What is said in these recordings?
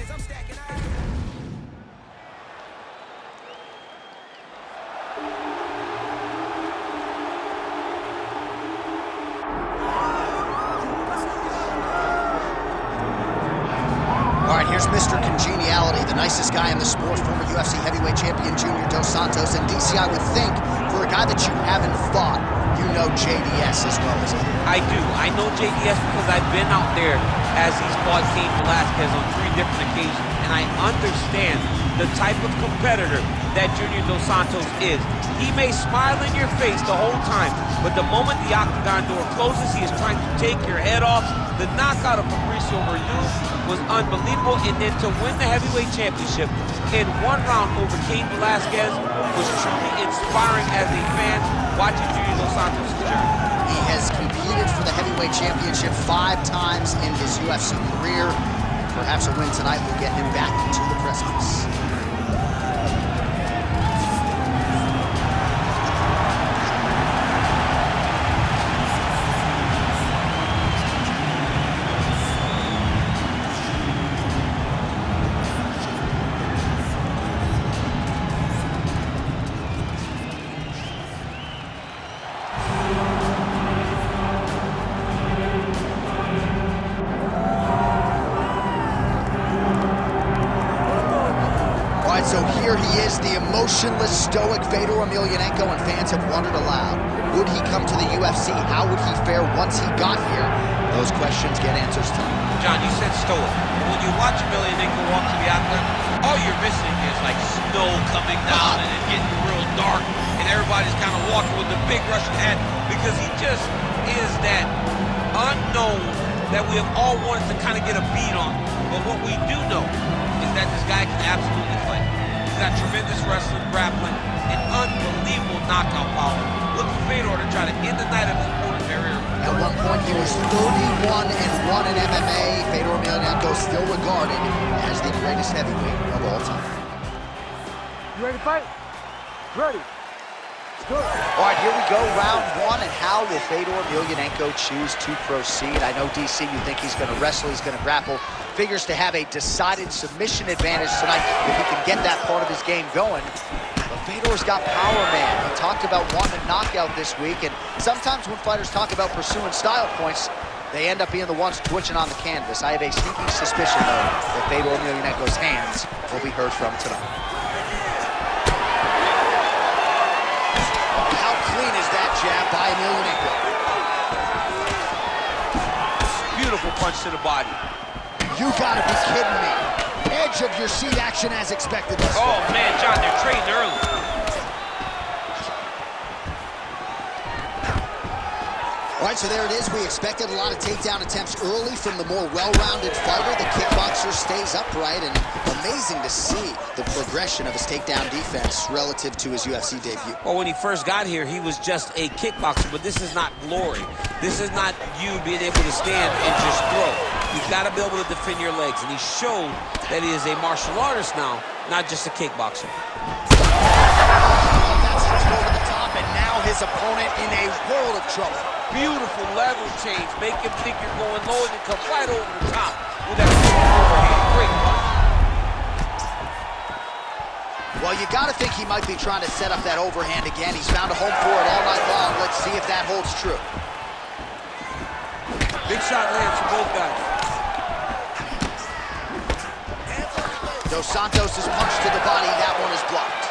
All right, here's Mr. Congeniality, the nicest guy in the sport, former UFC heavyweight champion Junior Dos Santos. And DC, I would think, for a guy that you haven't fought, you know JDS as well as him. I do. I know JDS because I've been out there as he's fought Cain Velasquez on 3 different occasions, and I understand the type of competitor that Junior Dos Santos is. He may smile in your face the whole time, but the moment the octagon door closes, he is trying to take your head off. The knockout of Fabricio Verdun was unbelievable, and then to win the heavyweight championship in 1 round over Cain Velasquez was truly inspiring as a fan watching Junior Dos Santos' journey. He has competed for the heavyweight championship 5 times in his UFC career. Perhaps a win tonight will get him back into the precipice. So here he is, the emotionless, stoic Fedor Emelianenko, and fans have wondered aloud. Would he come to the UFC? How would he fare once he got here? Those questions get answers tonight. John, you said stoic. When you watch Emelianenko walk to the octagon, all you're missing is like snow coming down and it getting real dark, and everybody's kind of walking with a big Russian hat because he just is that unknown that we have all wanted to kind of get a beat on. But what we do know is that this guy can absolutely fight. He's got tremendous wrestling, grappling, and unbelievable knockout power. Look for Fedor to try to end the night of his opponent's career. At one point, he was 31-1 in MMA. Fedor Emelianenko still regarded as the greatest heavyweight of all time. You ready to fight? Ready. All right, here we go, round 1, and how will Fedor Emelianenko choose to proceed? I know, DC, you think he's going to wrestle, he's going to grapple. Figures to have a decided submission advantage tonight if he can get that part of his game going. But Fedor's got power, man. He talked about wanting a knockout this week, and sometimes when fighters talk about pursuing style points, they end up being the ones twitching on the canvas. I have a sneaky suspicion, though, that Fedor Emelianenko's hands will be heard from tonight. Clean is that jab by Emelianenko. Beautiful punch to the body. You gotta be kidding me. Edge of your seat action as expected. Oh man, John, they're trading early. All right, so there it is. We expected a lot of takedown attempts early from the more well-rounded fighter. The kickboxer stays upright, and amazing to see the progression of his takedown defense relative to his UFC debut. Well, when he first got here, he was just a kickboxer, but this is not glory. This is not you being able to stand and just throw. You've got to be able to defend your legs, and he showed that he is a martial artist now, not just a kickboxer. That's his over the top, and now his opponent in a world of trouble. Beautiful level change. Make him think you're going low and then come right over the top with that overhand. Great punch. Well, you got to think he might be trying to set up that overhand again. He's found a home for it all night long. Let's see if that holds true. Big shot lands for both guys. Dos Santos' punch to the body. That one is blocked.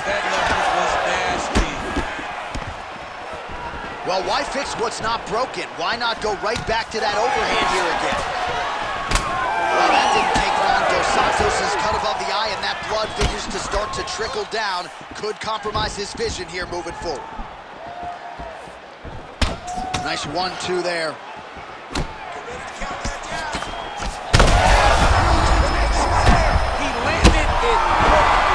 That level was nasty. Well, why fix what's not broken? Why not go right back to that overhand here again? Well, that didn't take long. Dos Santos is cut above the eye, and that blood figures to start to trickle down. Could compromise his vision here moving forward. Nice 1-2 there. He landed it perfectly.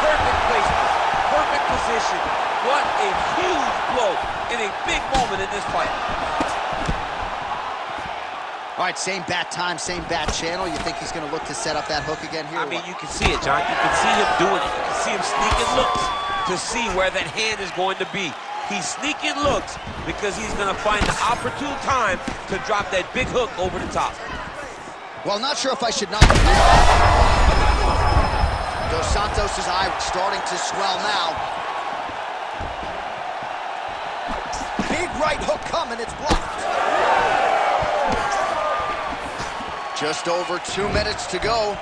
Perfect placement. Perfect position. What a huge blow in a big moment in this fight. All right, same bat time, same bat channel. You think he's going to look to set up that hook again here? I mean, you can see it, John. You can see him doing it. You can see him sneaking looks to see where that hand is going to be. He's sneaking looks because he's going to find the opportune time to drop that big hook over the top. Well, not sure if I should knock him down. Dos Santos' eye starting to swell now. Big right hook coming, it's blocked. Just over 2 minutes to go.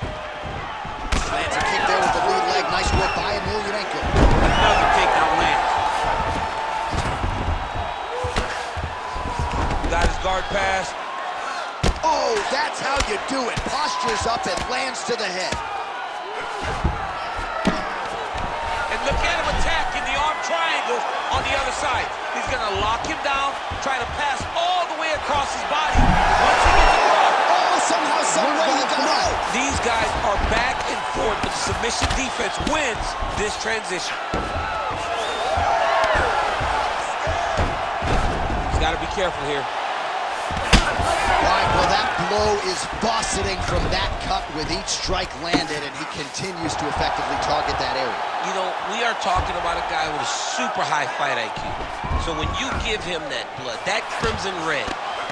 Lands a kick there with the lead leg. Nice work by Emelianenko. Another takedown lands. Got his guard pass. Oh, that's how you do it. Postures up and lands to the head. And look at him attacking the arm triangle on the other side. He's going to lock him down, try to pass all the way across his body. Once he gets across. Oh, somehow, some way he got out. These guys are back and forth. The submission defense wins this transition. He's got to be careful here. All right, well, that blow is bossing from that cut with each strike landed, and he continues to effectively target that area. You know, we are talking about a guy with a super high fight IQ. So when you give him that blood, that crimson red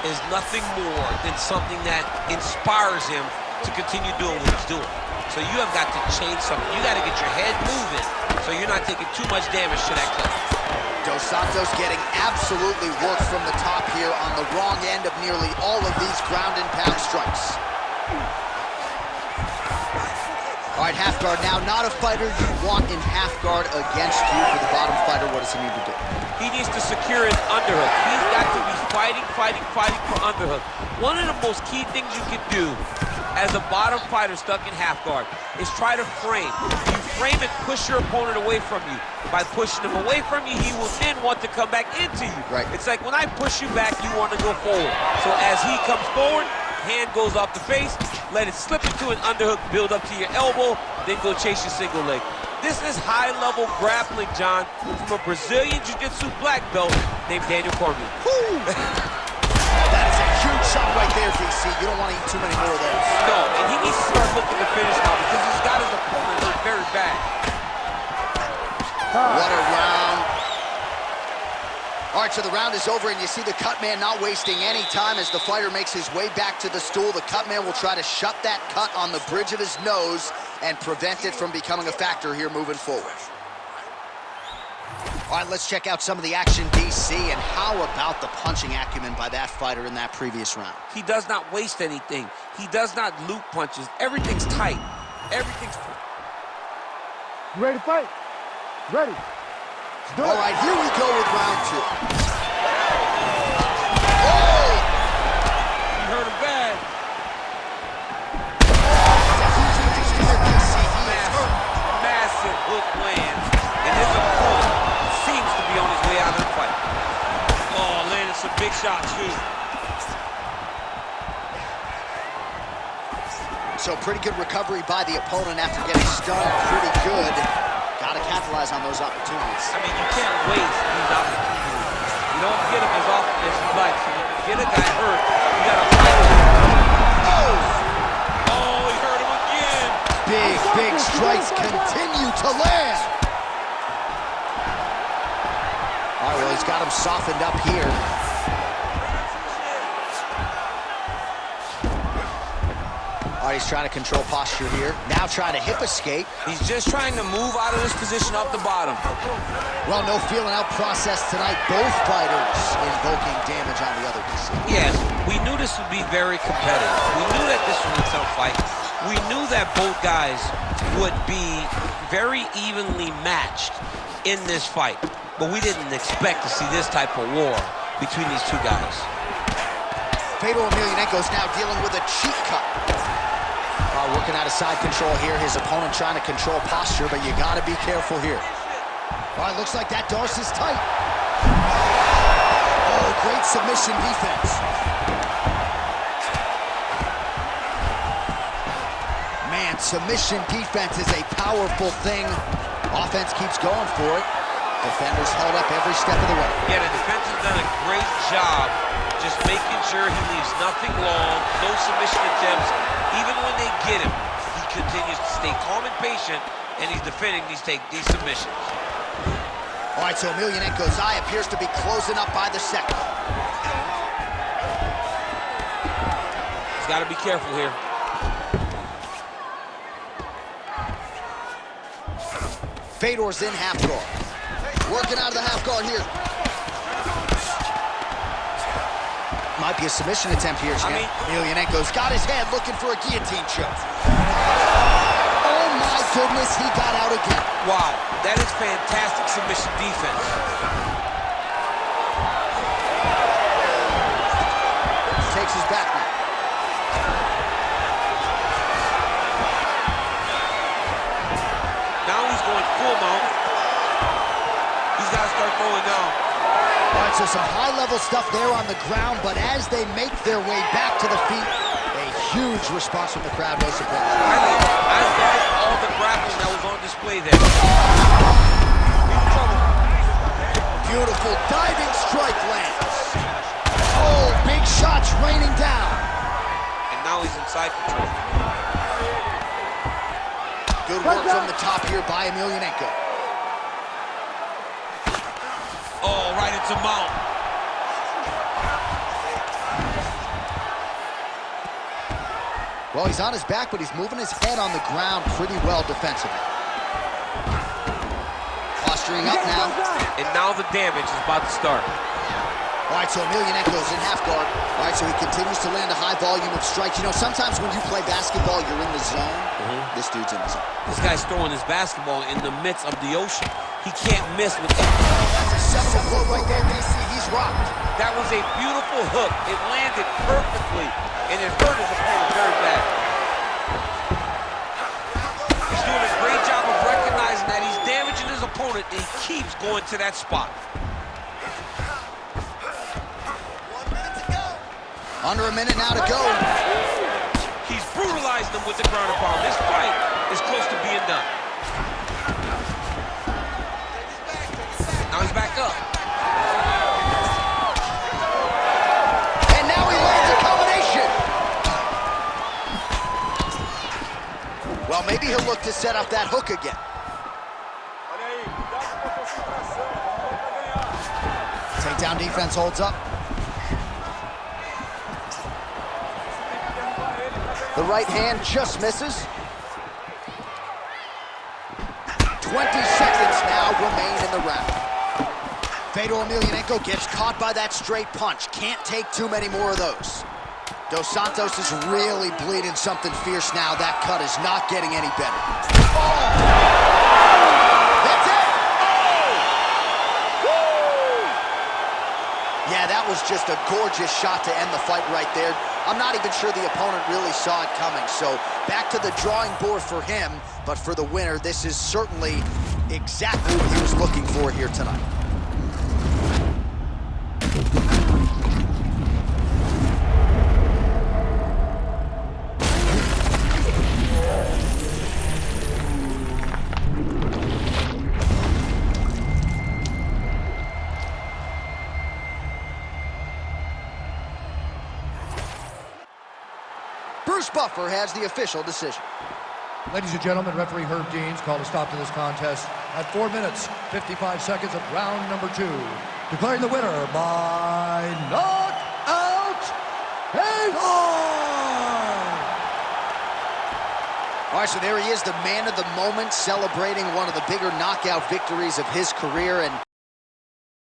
is nothing more than something that inspires him to continue doing what he's doing. So you have got to change something. You got to get your head moving so you're not taking too much damage to that cut. Dos Santos getting absolutely worked from the top here on the wrong end of nearly all of these ground and pound strikes. All right, half guard now. Not a fighter you want in half guard against you. For the bottom fighter, what does he need to do? He needs to secure his underhook. He's got to be fighting for underhook. One of the most key things you can do as a bottom fighter stuck in half guard is try to frame. You frame and push your opponent away from you. By pushing him away from you, he will then want to come back into you. Right. It's like when I push you back, you want to go forward. So as he comes forward, hand goes off the face, let it slip into an underhook, build up to your elbow, then go chase your single leg. This is high-level grappling, John, from a Brazilian Jiu-Jitsu black belt named Daniel Cormier. That is a huge shot right there, DC. You don't want to eat too many more of those. No, and he needs to start looking to finish now because he's got his opponent hurt very bad. What a round. All right, so the round is over, and you see the cut man not wasting any time as the fighter makes his way back to the stool. The cut man will try to shut that cut on the bridge of his nose and prevent it from becoming a factor here moving forward. All right, let's check out some of the action, DC, and how about the punching acumen by that fighter in that previous round? He does not waste anything. He does not loop punches. Everything's tight. Everything's... You ready to fight? Ready. All right, here we go with round two. Oh! You heard him bad. Massive hook lands, and his opponent seems to be on his way out of the fight. Oh, landed some big shots, too. So pretty good recovery by the opponent after getting stunned pretty good. Got to capitalize on those opportunities. I mean, you can't waste these opportunities. You don't get them as often as you'd like. So when you get a guy hurt, you got to fight him. Oh, he hurt him again. Big strikes continue to land. All right, well, he's got him softened up here. All right, he's trying to control posture here. Now trying to hip escape. He's just trying to move out of this position off the bottom. Well, no feeling out process tonight. Both fighters invoking damage on the other. Yes, we knew this would be very competitive. We knew that this was a tough fight. We knew that both guys would be very evenly matched in this fight. But we didn't expect to see this type of war between these two guys. Fedor Emelianenko is now dealing with a cheek cut. Working out of side control here. His opponent trying to control posture, but you got to be careful here. All right, looks like that Darce is tight. Oh, great submission defense. Man, submission defense is a powerful thing. Offense keeps going for it. Defenders held up every step of the way. Yeah, the defense has done a great job just making sure he leaves nothing long, no submission attempts. Even when they get him, he continues to stay calm and patient, and he's defending these submissions. All right, so Emelianenko's eye appears to be closing up by the second. He's got to be careful here. Fedor's in half guard. Working out of the half guard here. Might be a submission attempt here, champ. Emelianenko's got his head looking for a guillotine choke. Oh my goodness, he got out again. Wow, that is fantastic submission defense. Takes his back now. Now he's going full mount. He's got to start throwing now. All right, so some high-level stuff there on the ground, but as they make their way back to the feet, a huge response from the crowd, no surprise. I love all the grappling that was on display there. Beautiful diving strike lands. Oh, big shots raining down. And now he's inside control. Good work from the top here by Emelianenko. Oh, right into mount. Well, he's on his back, but he's moving his head on the ground pretty well defensively. Posturing up now. And now the damage is about to start. All right, so Emelianenko's in half guard. All right, so he continues to land a high volume of strikes. You know, sometimes when you play basketball, you're in the zone. This dude's in the zone. This guy's throwing his basketball in the midst of the ocean. He can't miss with it. That's a seminal quote right there, DC. He's rocked. That was a beautiful hook. It landed perfectly, and it hurt his opponent very bad. He's doing a great job of recognizing that he's damaging his opponent, and he keeps going to that spot. Under a minute now to go. He's brutalized them with the ground and pound. This fight is close to being done. Now he's back up. And now he lands a combination. Well, maybe he'll look to set up that hook again. Takedown defense holds up. The right hand just misses. 20 seconds now remain in the round. Fedor Emelianenko gets caught by that straight punch. Can't take too many more of those. Dos Santos is really bleeding something fierce now. That cut is not getting any better. Oh! That's it! Oh! Woo! Yeah, that was just a gorgeous shot to end the fight right there. I'm not even sure the opponent really saw it coming. So back to the drawing board for him, but for the winner, this is certainly exactly what he was looking for here tonight. Bruce Buffer has the official decision. Ladies and gentlemen, referee Herb Deans called a stop to this contest at 4 minutes, 55 seconds of round number 2. Declaring the winner by knockout, Fedor! All right, so there he is, the man of the moment, celebrating one of the bigger knockout victories of his career. And